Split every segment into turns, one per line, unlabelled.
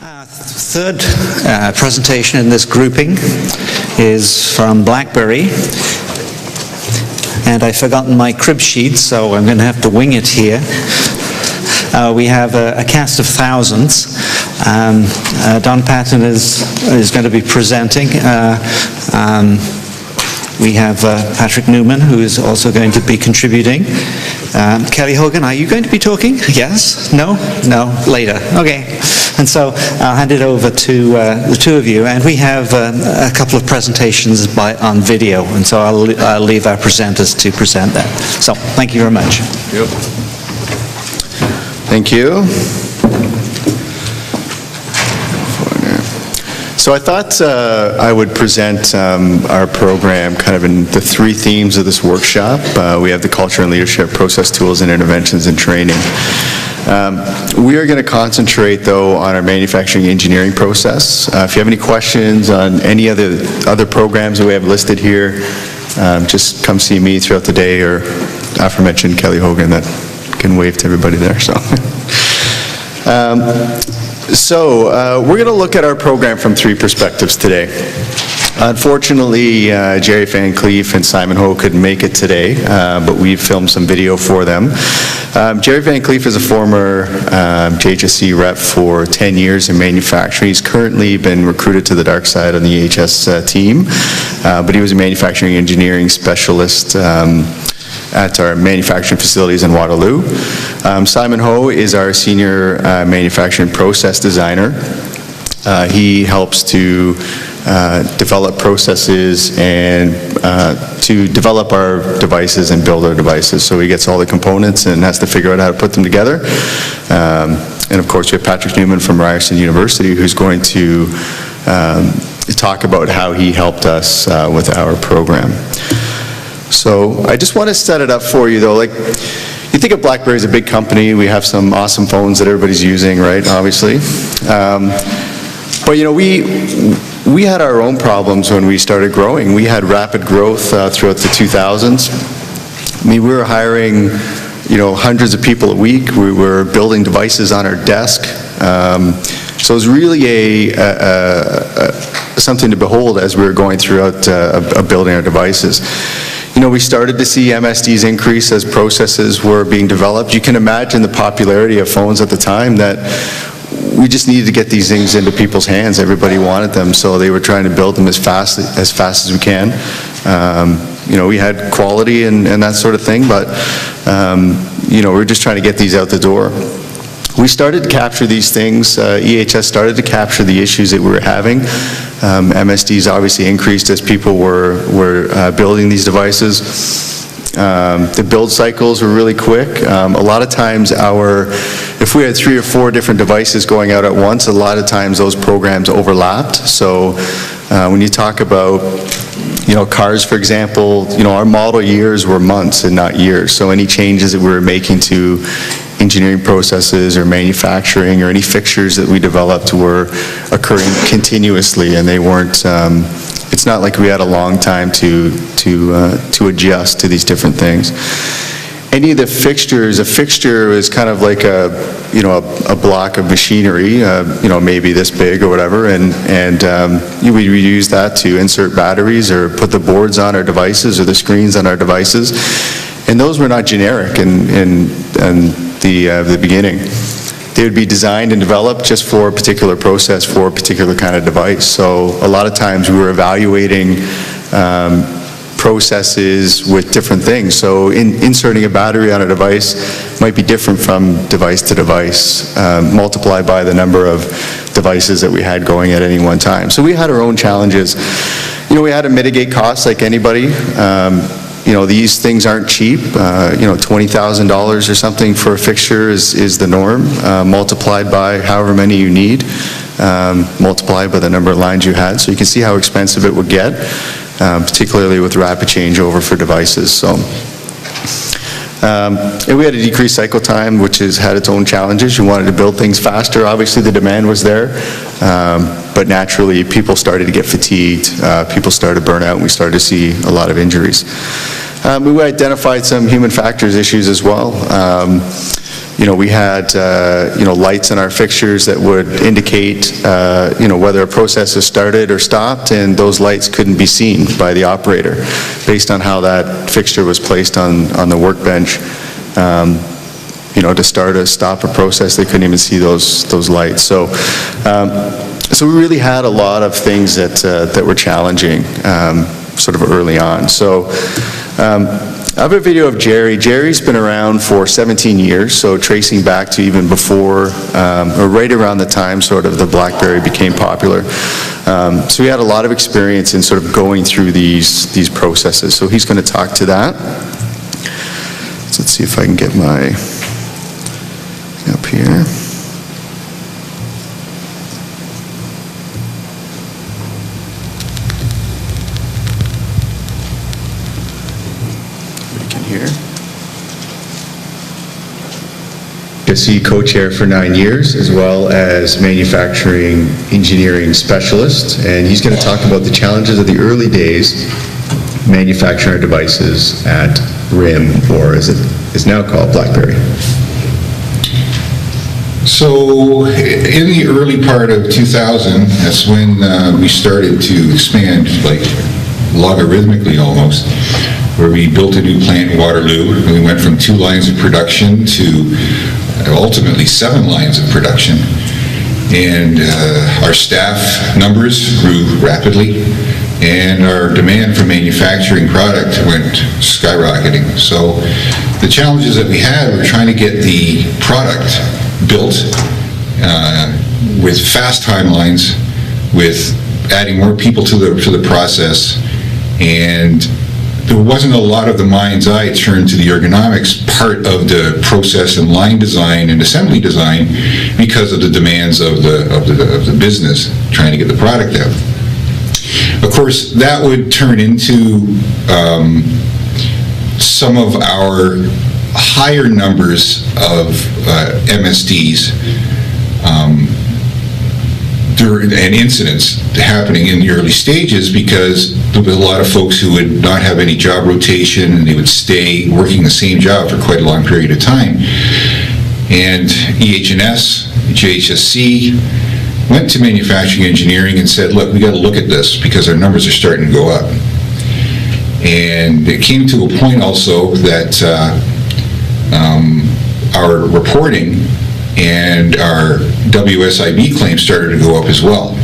Third presentation in this grouping is from BlackBerry, and I've forgotten my crib sheet, so I'm going to have to wing it here. We have a cast of thousands. Don Patton is going to be presenting. We have Patrick Newman, who is also going to be contributing. Kelly Hogan, are you going to be talking? Yes? No? No? Later. Okay. And so I'll hand it over to the two of you. And we have a couple of presentations on video. And so I'll leave our presenters to present that. So thank you very much.
Yep. Thank you. So I thought I would present our program kind of in the three themes of this workshop. We have the culture and leadership, process tools and interventions and training. We are going to concentrate though on our manufacturing engineering process. If you have any questions on any other programs that we have listed here, just come see me throughout the day, or aforementioned Kelly Hogan that can wave to everybody there. So we're going to look at our program from three perspectives today. Unfortunately, Jerry Van Cleef and Simon Ho couldn't make it today, but we filmed some video for them. Jerry Van Cleef is a former JHSC rep for 10 years in manufacturing. He's currently been recruited to the dark side on the EHS team, but he was a manufacturing engineering specialist at our manufacturing facilities in Waterloo. Simon Ho is our senior manufacturing process designer. He helps to develop processes and to develop our devices and build our devices. So he gets all the components and has to figure out how to put them together. And of course we have Patrick Newman from Ryerson University, who's going to talk about how he helped us with our program. So I just want to set it up for you though. Like, you think of BlackBerry as a big company. We have some awesome phones that everybody's using, right, obviously. But you know, we had our own problems when we started growing. We had rapid growth throughout the 2000s. I mean, we were hiring, you know, hundreds of people a week. We were building devices on our desk. So it was really something to behold as we were going throughout building our devices. You know, we started to see MSDs increase as processes were being developed. You can imagine the popularity of phones at the time, that we just needed to get these things into people's hands. Everybody wanted them, so they were trying to build them as fast as we can. You know, we had quality and that sort of thing, but you know, we're just trying to get these out the door. We started to capture these things. EHS started to capture the issues that we were having. MSDs obviously increased as people were building these devices. The build cycles were really quick. A lot of times if we had 3 or 4 different devices going out at once, a lot of times those programs overlapped. So when you talk about, you know, cars, for example, you know, our model years were months and not years. So any changes that we were making to engineering processes or manufacturing or any fixtures that we developed were occurring continuously, and they weren't, it's not like we had a long time to adjust to these different things. Any of the fixtures, a fixture is kind of like a block of machinery, you know, maybe this big or whatever, and we use that to insert batteries or put the boards on our devices or the screens on our devices, and those were not generic in the beginning. They would be designed and developed just for a particular process, for a particular kind of device. So a lot of times we were evaluating processes with different things. So inserting a battery on a device might be different from device to device, multiplied by the number of devices that we had going at any one time. So we had our own challenges. You know, we had to mitigate costs like anybody. You know, these things aren't cheap. You know, $20,000 or something for a fixture is the norm, multiplied by however many you need, multiplied by the number of lines you had. So you can see how expensive it would get, particularly with rapid changeover for devices. So, and we had a decreased cycle time, which has had its own challenges. You wanted to build things faster. Obviously, the demand was there, but naturally, people started to get fatigued. People started to burn out, and we started to see a lot of injuries. We identified some human factors issues as well. we had, lights in our fixtures that would indicate, whether a process has started or stopped, and those lights couldn't be seen by the operator based on how that fixture was placed on the workbench. To start or stop a process, they couldn't even see those lights. So we really had a lot of things that were challenging sort of early on. So I have a video of Jerry. Jerry's been around for 17 years, so tracing back to even before, or right around the time sort of the BlackBerry became popular. So he had a lot of experience in sort of going through these processes. So he's going to talk to that. So let's see if I can get my up here.
HSC co-chair for 9 years, as well as manufacturing engineering specialist, and he's going to talk about the challenges of the early days manufacturing our devices at RIM, or as it is now called, BlackBerry.
So in the early part of 2000, that's when we started to expand, like logarithmically almost, where we built a new plant in Waterloo, and we went from 2 lines of production to ultimately 7 lines of production. And our staff numbers grew rapidly, and our demand for manufacturing product went skyrocketing. So the challenges that we had were trying to get the product built with fast timelines, with adding more people to the process, and there wasn't a lot of the mind's eye turned to the ergonomics part of the process and line design and assembly design because of the demands of the business trying to get the product out. Of course, that would turn into some of our higher numbers of MSDs and incidents happening in the early stages, because there were a lot of folks who would not have any job rotation, and they would stay working the same job for quite a long period of time. And EH&S, JHSC, went to manufacturing engineering and said, look, we got to look at this because our numbers are starting to go up. And it came to a point also that our reporting and our WSIB claims started to go up as well.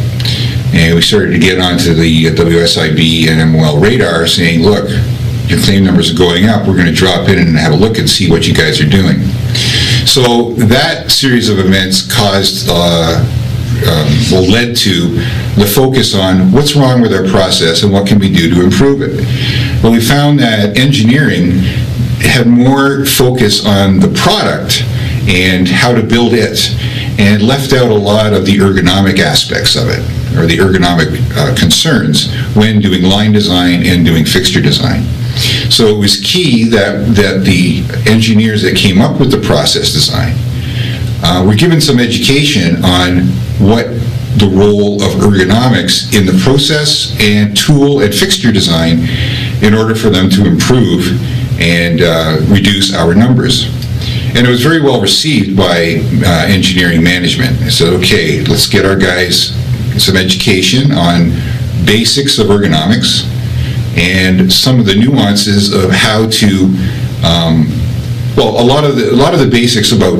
And we started to get onto the WSIB and MOL radar saying, look, your claim numbers are going up, we're going to drop in and have a look and see what you guys are doing. So that series of events caused, led to the focus on what's wrong with our process and what can we do to improve it. Well, we found that engineering had more focus on the product and how to build it, and left out a lot of the ergonomic aspects of it, or the ergonomic concerns when doing line design and doing fixture design. So it was key that the engineers that came up with the process design were given some education on what the role of ergonomics in the process and tool and fixture design in order for them to improve and reduce our numbers. And it was very well received by engineering management. They said, okay, let's get our guys some education on basics of ergonomics and some of the nuances of how to, a lot of the basics about,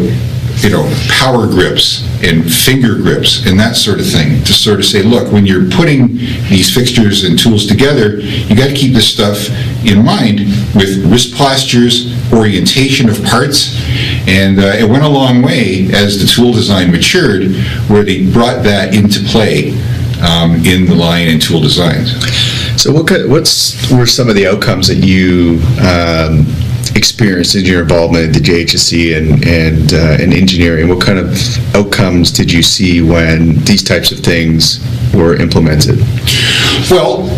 power grips and finger grips and that sort of thing, to sort of say, look, when you're putting these fixtures and tools together, you got to keep this stuff in mind with wrist postures, orientation of parts, and it went a long way as the tool design matured, where they brought that into play in the line and tool designs.
So what were some of the outcomes that you experienced in your involvement in the JHSC and engineering? What kind of outcomes did you see when these types of things were implemented? Well,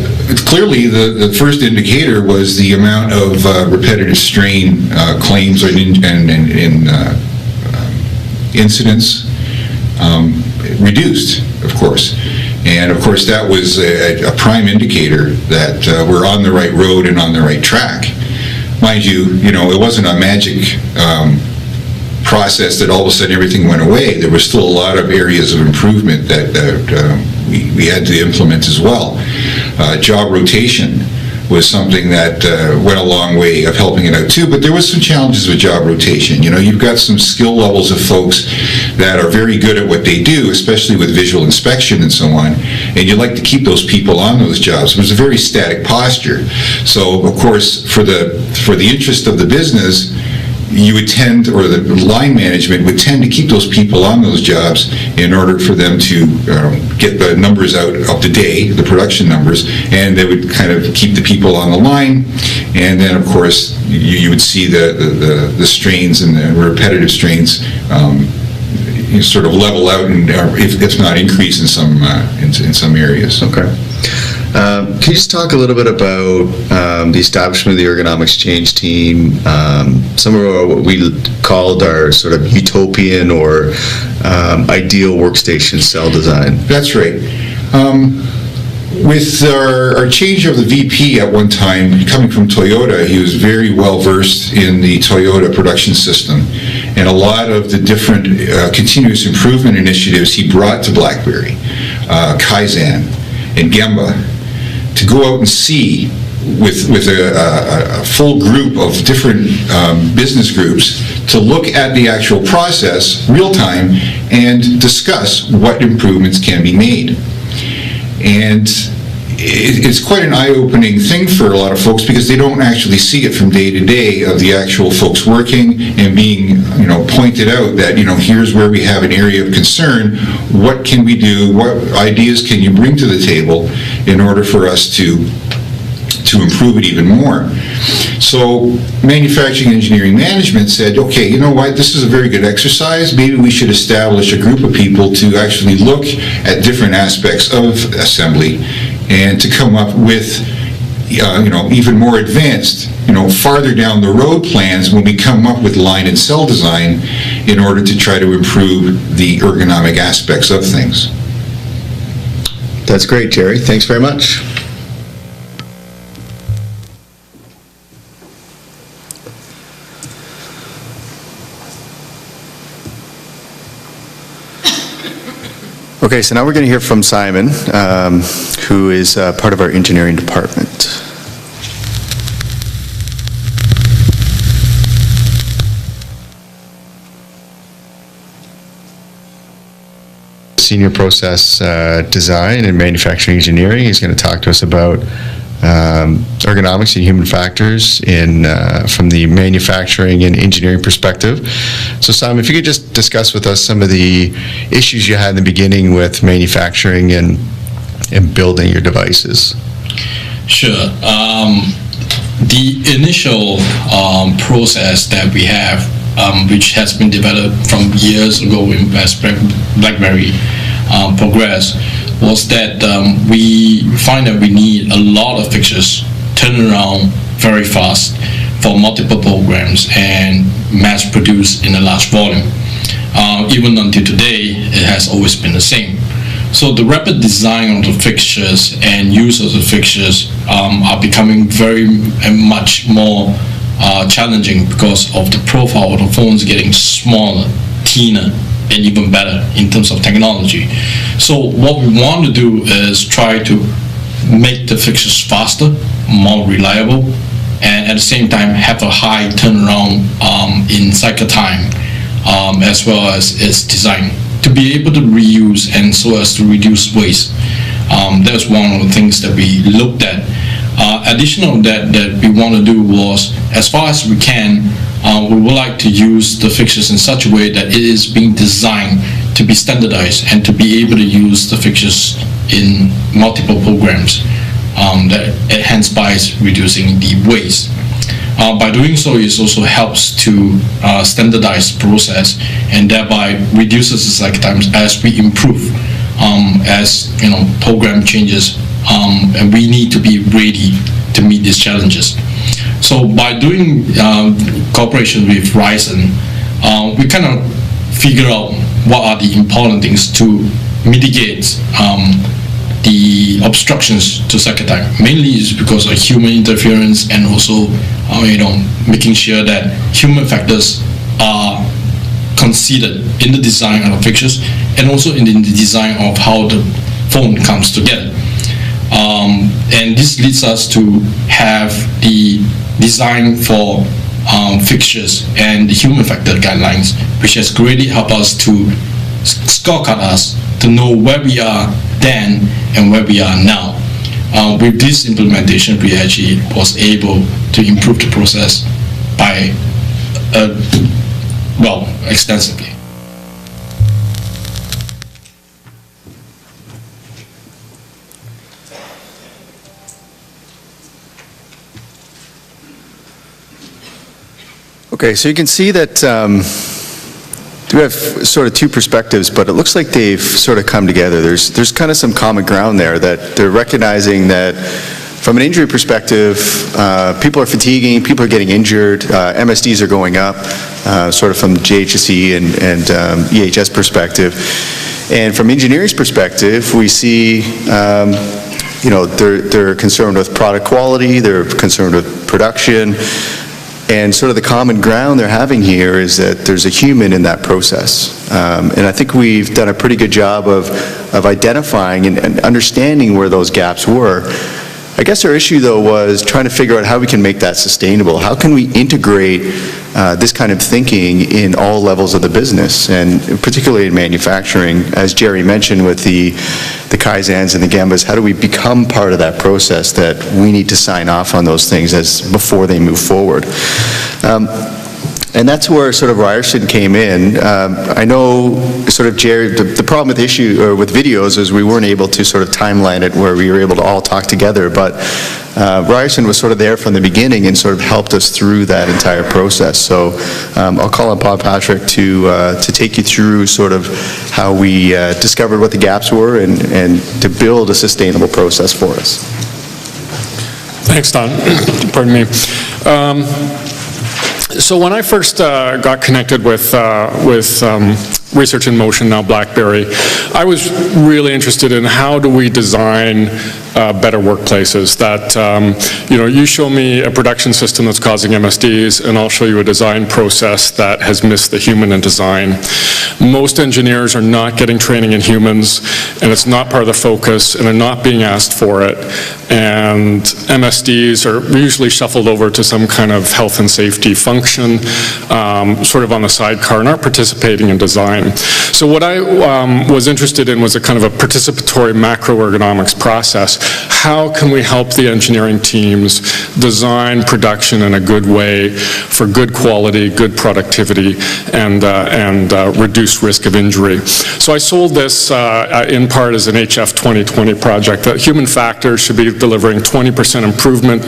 clearly the first indicator was the amount of repetitive strain claims and incidents reduced, of course. And of course that was a prime indicator that we're on the right road and on the right track. Mind you, it wasn't a magic process that all of a sudden everything went away. There were still a lot of areas of improvement that we had to implement as well. Job rotation was something that went a long way of helping it out too, but there was some challenges with job rotation. You know, you've got some skill levels of folks that are very good at what they do, especially with visual inspection and so on, and you'd like to keep those people on those jobs. It was a very static posture. So, of course, for the interest of the business, you would tend, or the line management would tend to keep those people on those jobs in order for them to get the numbers out up to date, the production numbers, and they would kind of keep the people on the line. And then, of course, you would see the strains and the repetitive strains sort of level out, and if not increase in some areas.
Okay. Can you just talk a little bit about the establishment of the ergonomics change team, some of what we called our sort of utopian or ideal workstation cell design?
That's right. With our change of the VP at one time, coming from Toyota, he was very well versed in the Toyota production system, and a lot of the different continuous improvement initiatives he brought to BlackBerry, Kaizen and Gemba, to go out and see with a full group of different business groups to look at the actual process real time and discuss what improvements can be made. And it's quite an eye-opening thing for a lot of folks, because they don't actually see it from day to day of the actual folks working and being, pointed out that, here's where we have an area of concern. What can we do? What ideas can you bring to the table in order for us to improve it even more? So manufacturing engineering management said, okay, you know what, this is a very good exercise. Maybe we should establish a group of people to actually look at different aspects of assembly and to come up with even more advanced, farther down the road plans when we come up with line and cell design in order to try to improve the ergonomic aspects of things.
That's great, Jerry. Thanks very much. Okay, so now we're going to hear from Simon, who is part of our engineering department. Senior process design and manufacturing engineering. He's going to talk to us about ergonomics and human factors from the manufacturing and engineering perspective. So Simon, if you could just discuss with us some of the issues you had in the beginning with manufacturing and building your devices.
Sure. The initial process that we have, which has been developed from years ago as BlackBerry progressed, was that we find that we need a lot of fixtures turn around very fast for multiple programs and mass produced in a large volume. Even until today, it has always been the same. So the rapid design of the fixtures and use of the fixtures are becoming very much more challenging because of the profile of the phones getting smaller, thinner, and even better in terms of technology. So what we want to do is try to make the fixtures faster, more reliable, and at the same time have a high turnaround in cycle time, as well as its design, to be able to reuse and so as to reduce waste. That's one of the things that we looked at. Additional that we want to do was, as far as we can, we would like to use the fixtures in such a way that it is being designed to be standardized and to be able to use the fixtures in multiple programs, that hence by reducing the waste. By doing so, it also helps to standardize the process and thereby reduces the cycle times as we improve, as program changes, and we need to be ready to meet these challenges. So by doing cooperation with Ryzen, we kind of figure out what are the important things to mitigate the obstructions to cycle time. Mainly is because of human interference and also making sure that human factors are considered in the design of the fixtures and also in the design of how the phone comes together. And this leads us to have the design for fixtures and the human factor guidelines, which has greatly helped us to scorecard us to know where we are then and where we are now. With this implementation, we actually was able to improve the process by, well, extensively.
Okay, so you can see that we have sort of two perspectives, but it looks like they've sort of come together. There's kind of some common ground there, that they're recognizing that from an injury perspective, people are fatiguing, people are getting injured, MSDs are going up, sort of from JHSE and EHS perspective. And from engineering's perspective, we see, you know, they're concerned with product quality, they're concerned with production, and sort of the common ground they're having here is that there's a human in that process. And I think we've done a pretty good job of identifying and understanding where those gaps were. I guess our issue, though, was trying to figure out how we can make that sustainable. How can we integrate this kind of thinking in all levels of the business, and particularly in manufacturing? As Jerry mentioned with the Kaizens and the Gembas, how do we become part of that process that we need to sign off on those things before they move forward? And that's where sort of Ryerson came in. I know sort of Jerry, the problem with with videos is we weren't able to sort of timeline it where we were able to all talk together, but Ryerson was sort of there from the beginning and sort of helped us through that entire process. So I'll call on Bob Patrick to take you through sort of how we discovered what the gaps were and to build a sustainable process for us.
Thanks, Don. Pardon me. So when I first got connected with Research in Motion, now BlackBerry, I was really interested in how do we design better workplaces that, you know, you show me a production system that's causing MSDs, and I'll show you a design process that has missed the human in design. Most engineers are not getting training in humans, and it's not part of the focus, and they're not being asked for it. And MSDs are usually shuffled over to some kind of health and safety function, sort of on the sidecar, and aren't participating in design. So what I was interested in was a kind of a participatory macroergonomics process. How can we help the engineering teams design production in a good way for good quality, good productivity, and reduce risk of injury? So I sold this in part as an HF 2020 project, that human factors should be delivering 20% improvement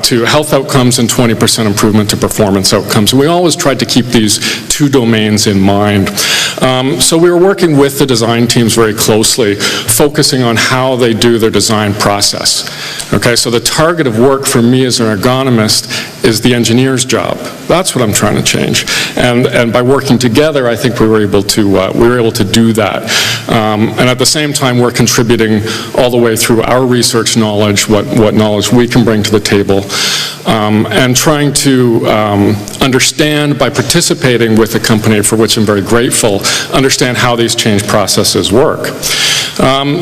to health outcomes and 20% improvement to performance outcomes. And we always tried to keep these two domains in mind. So we were working with the design teams very closely, focusing on how they do their design process. Okay, so the target of work for me as an ergonomist is the engineer's job. That's what I'm trying to change. And by working together, I think we were able to do that. And at the same time, we're contributing all the way through our research knowledge, what knowledge we can bring to the table, and trying to understand, by participating with a company for which I'm very grateful, understand how these change processes work.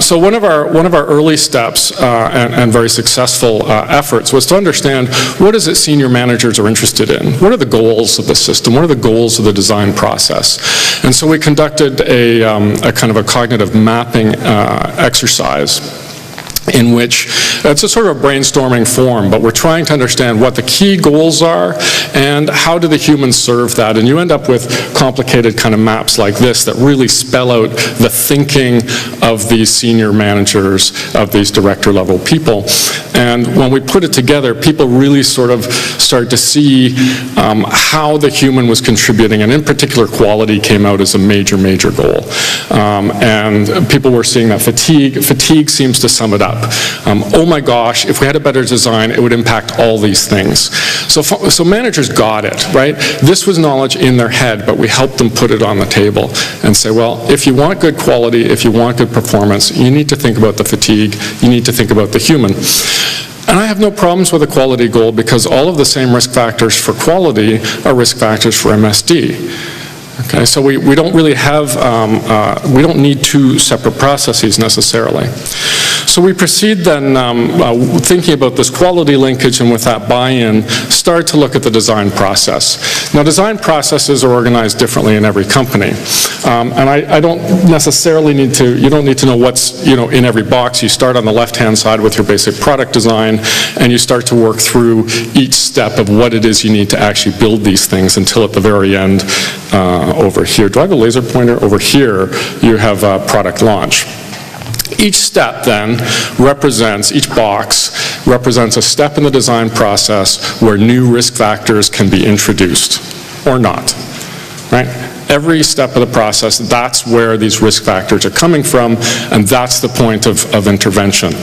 So one of our early steps and very successful efforts was to understand what is it senior managers are interested in. What are the goals of the system? What are the goals of the design process? And so we conducted a kind of a cognitive mapping exercise, in which it's a sort of a brainstorming form, but we're trying to understand what the key goals are and how do the humans serve that. And you end up with complicated kind of maps like this that really spell out the thinking of these senior managers, of these director level people. And when we put it together, people really sort of start to see how the human was contributing, and in particular quality came out as a major, major goal. And people were seeing that fatigue seems to sum it up. Oh my gosh, if we had a better design, it would impact all these things. So managers got it, right? This was knowledge in their head, but we helped them put it on the table and say, well, if you want good quality, if you want good performance, you need to think about the fatigue, you need to think about the human. And I have no problems with a quality goal, because all of the same risk factors for quality are risk factors for MSD. Okay, so we don't really have, we don't need two separate processes necessarily. So we proceed then, thinking about this quality linkage, and with that buy-in, start to look at the design process. Now, design processes are organized differently in every company. And I don't necessarily need to, you don't need to know what's, in every box. You start on the left-hand side with your basic product design, and you start to work through each step of what it is you need to actually build these things until at the very end, over here. Do I have a laser pointer? Over here, you have product launch. Each step then represents, each box represents a step in the design process where new risk factors can be introduced or not, right? Every step of the process, that's where these risk factors are coming from, and that's the point of intervention.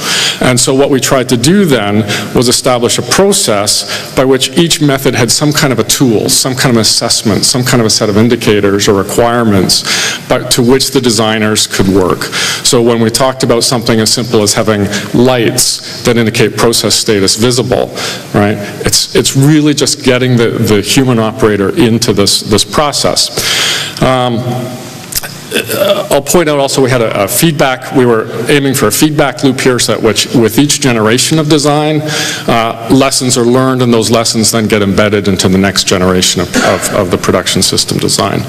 And so what we tried to do then was establish a process by which each method had some kind of a tool, some kind of assessment, some kind of a set of indicators or requirements to which the designers could work. So when we talked about something as simple as having lights that indicate process status visible, right, it's really just getting the human operator into this process. I'll point out also we had a feedback, we were aiming for a feedback loop here so that with each generation of design, lessons are learned, and those lessons then get embedded into the next generation of the production system design.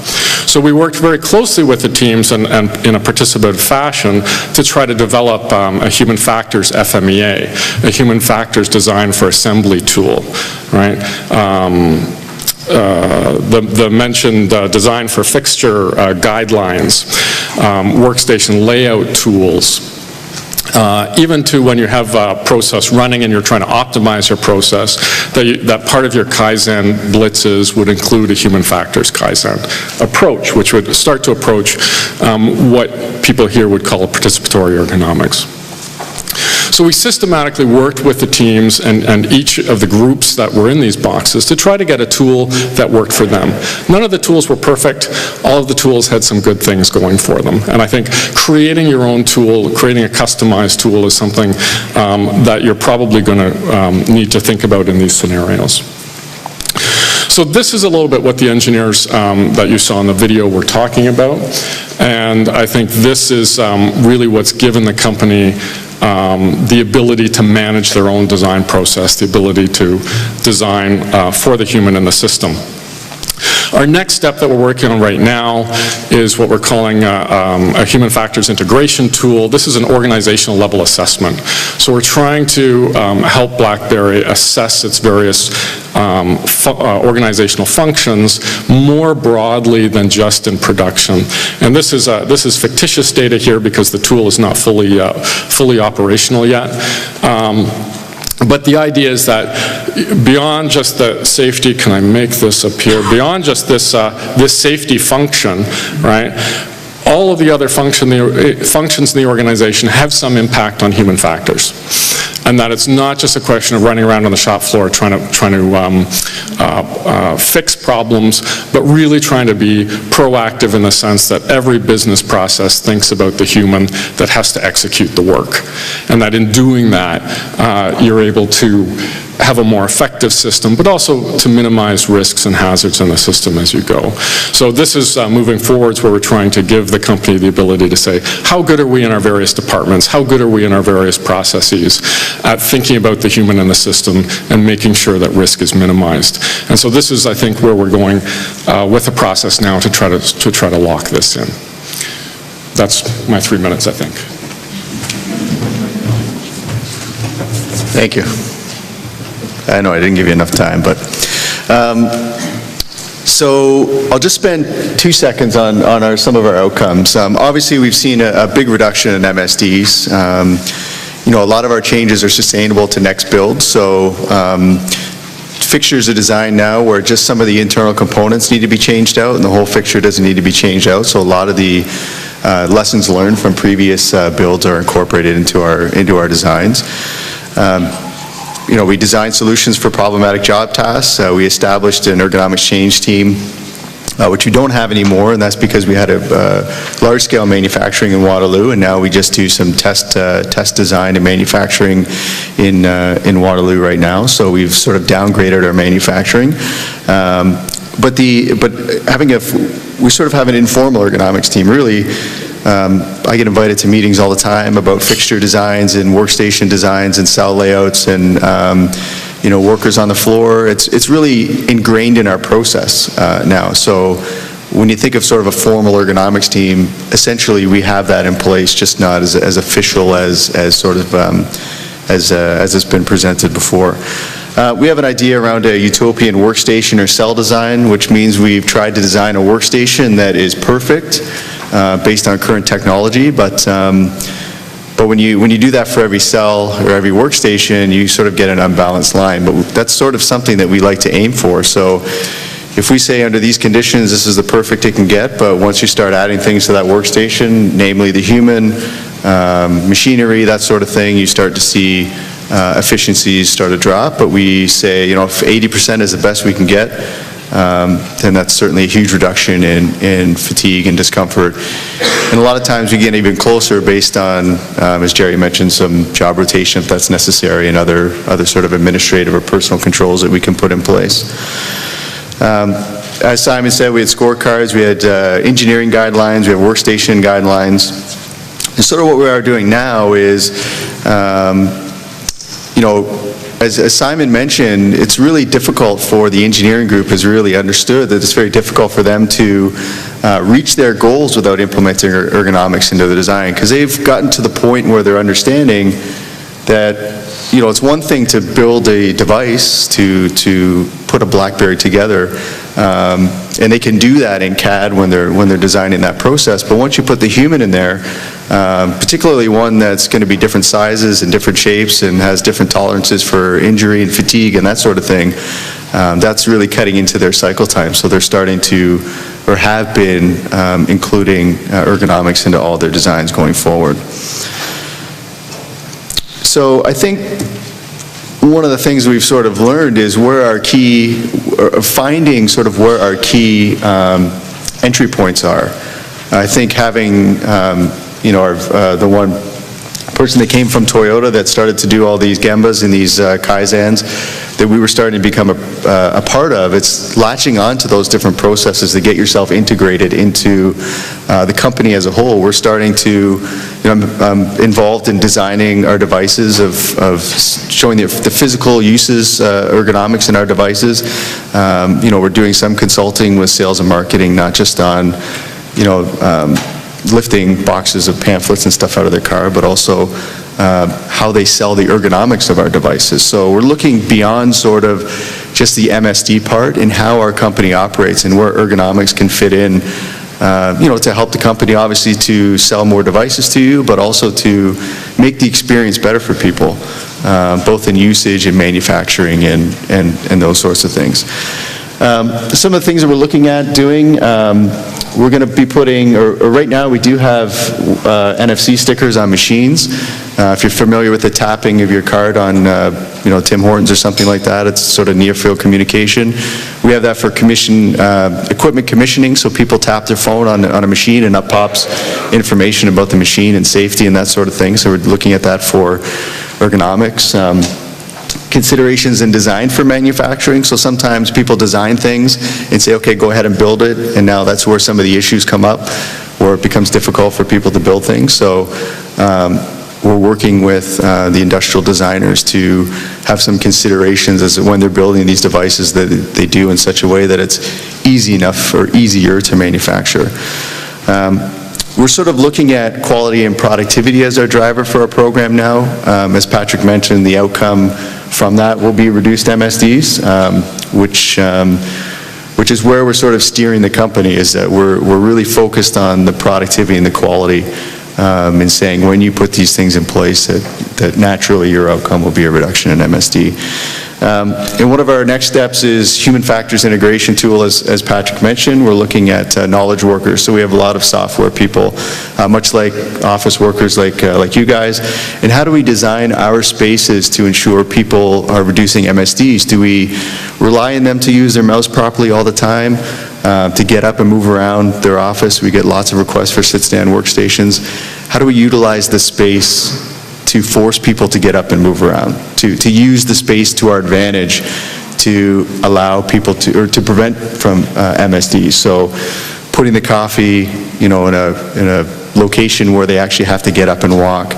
So we worked very closely with the teams and in a participative fashion to try to develop a human factors FMEA, a human factors design for assembly tool, right? The mentioned design for fixture guidelines, workstation layout tools, even to when you have a process running and you're trying to optimize your process, that part of your Kaizen blitzes would include a human factors Kaizen approach, which would start to approach what people here would call participatory ergonomics. So we systematically worked with the teams and each of the groups that were in these boxes to try to get a tool that worked for them. None of the tools were perfect. All of the tools had some good things going for them. And I think creating your own tool, creating a customized tool is something that you're probably going to need to think about in these scenarios. So this is a little bit what the engineers that you saw in the video were talking about. And I think this is really what's given the company the ability to manage their own design process, the ability to design for the human in the system. Our next step that we're working on right now is what we're calling a human factors integration tool. This is an organizational level assessment. So we're trying to help BlackBerry assess its various organizational functions more broadly than just in production. And this is fictitious data here because the tool is not fully operational yet. But the idea is that beyond just the safety, can I make this appear? Beyond just this safety function, right? All of the other functions in the organization have some impact on human factors. And that it's not just a question of running around on the shop floor trying to fix problems, but really trying to be proactive in the sense that every business process thinks about the human that has to execute the work. And that in doing that, you're able to have a more effective system, but also to minimize risks and hazards in the system as you go. So this is moving forwards where we're trying to give the company the ability to say, how good are we in our various departments? How good are we in our various processes at thinking about the human in the system and making sure that risk is minimized? And so this is, I think, where we're going with the process now to try to lock this in. That's my 3 minutes, I think.
Thank you. I know I didn't give you enough time, but so I'll just spend 2 seconds on some of our outcomes. Obviously, we've seen a big reduction in MSDs. A lot of our changes are sustainable to next build. So fixtures are designed now where just some of the internal components need to be changed out, and the whole fixture doesn't need to be changed out. So a lot of the lessons learned from previous builds are incorporated into our designs. We designed solutions for problematic job tasks. We established an ergonomics change team, which we don't have anymore, and that's because we had a large-scale manufacturing in Waterloo, and now we just do some test design and manufacturing in Waterloo right now. So we've sort of downgraded our manufacturing. but we sort of have an informal ergonomics team. Really, I get invited to meetings all the time about fixture designs and workstation designs and cell layouts and workers on the floor. It's really ingrained in our process now. So when you think of sort of a formal ergonomics team, essentially we have that in place, just not as official as sort of as it's been presented before. We have an idea around a utopian workstation or cell design, which means we've tried to design a workstation that is perfect based on current technology, but when you do that for every cell or every workstation, you sort of get an unbalanced line. But that's sort of something that we like to aim for. So if we say under these conditions, this is the perfect it can get, but once you start adding things to that workstation, namely the human, machinery, that sort of thing, you start to see efficiencies start to drop. But we say, if 80% is the best we can get, then that's certainly a huge reduction in fatigue and discomfort. And a lot of times we get even closer based on, as Jerry mentioned, some job rotation if that's necessary, and other sort of administrative or personal controls that we can put in place. As Simon said, we had scorecards, we had engineering guidelines, we have workstation guidelines. And sort of what we are doing now is, as Simon mentioned, it's really difficult for the engineering group has really understood that it's very difficult for them to reach their goals without implementing ergonomics into the design, because they've gotten to the point where they're understanding that it's one thing to build a device, to put a BlackBerry together, and they can do that in CAD when they're designing that process. But once you put the human in there, particularly one that's going to be different sizes and different shapes and has different tolerances for injury and fatigue and that sort of thing, that's really cutting into their cycle time. So they're starting to, or have been, including ergonomics into all their designs going forward. So I think one of the things we've sort of learned is finding sort of where our key entry points are. I think having, the one person that came from Toyota that started to do all these Gembas and these Kaizens that we were starting to become a part of, it's latching on to those different processes to get yourself integrated into the company as a whole. We're starting to, I'm involved in designing our devices, of showing the physical uses, ergonomics in our devices. We're doing some consulting with sales and marketing, not just on, lifting boxes of pamphlets and stuff out of their car, but also how they sell the ergonomics of our devices. So we're looking beyond sort of just the MSD part and how our company operates and where ergonomics can fit in, to help the company obviously to sell more devices to you, but also to make the experience better for people, both in usage and manufacturing and those sorts of things. Some of the things that we're looking at doing, we're going to be putting, or right now we do have NFC stickers on machines. If you're familiar with the tapping of your card on, Tim Hortons or something like that, it's sort of near-field communication. We have that for equipment commissioning, so people tap their phone on a machine and up pops information about the machine and safety and that sort of thing. So we're looking at that for ergonomics. Considerations in design for manufacturing. So sometimes people design things and say, okay, go ahead and build it, and now that's where some of the issues come up, where it becomes difficult for people to build things. So we're working with the industrial designers to have some considerations as to when they're building these devices that they do in such a way that it's easy enough or easier to manufacture. We're sort of looking at quality and productivity as our driver for our program now. As Patrick mentioned, the outcome from that will be reduced MSDs, which is where we're sort of steering the company, is that we're really focused on the productivity and the quality, and saying when you put these things in place that naturally your outcome will be a reduction in MSD. And one of our next steps is human factors integration tool, as Patrick mentioned. We're looking at knowledge workers. So we have a lot of software people, much like office workers like you guys. And how do we design our spaces to ensure people are reducing MSDs? Do we rely on them to use their mouse properly all the time, to get up and move around their office? We get lots of requests for sit-stand workstations. How do we utilize the space to force people to get up and move around, to use the space to our advantage, to allow people to, or to prevent from MSD. So putting the coffee, in a location where they actually have to get up and walk,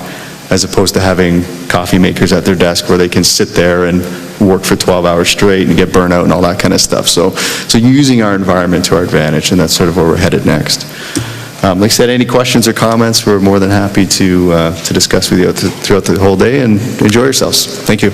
as opposed to having coffee makers at their desk where they can sit there and work for 12 hours straight and get burnout and all that kind of stuff. So using our environment to our advantage, and that's sort of where we're headed next. Like I said, any questions or comments, we're more than happy to discuss with you throughout the whole day, and enjoy yourselves. Thank you.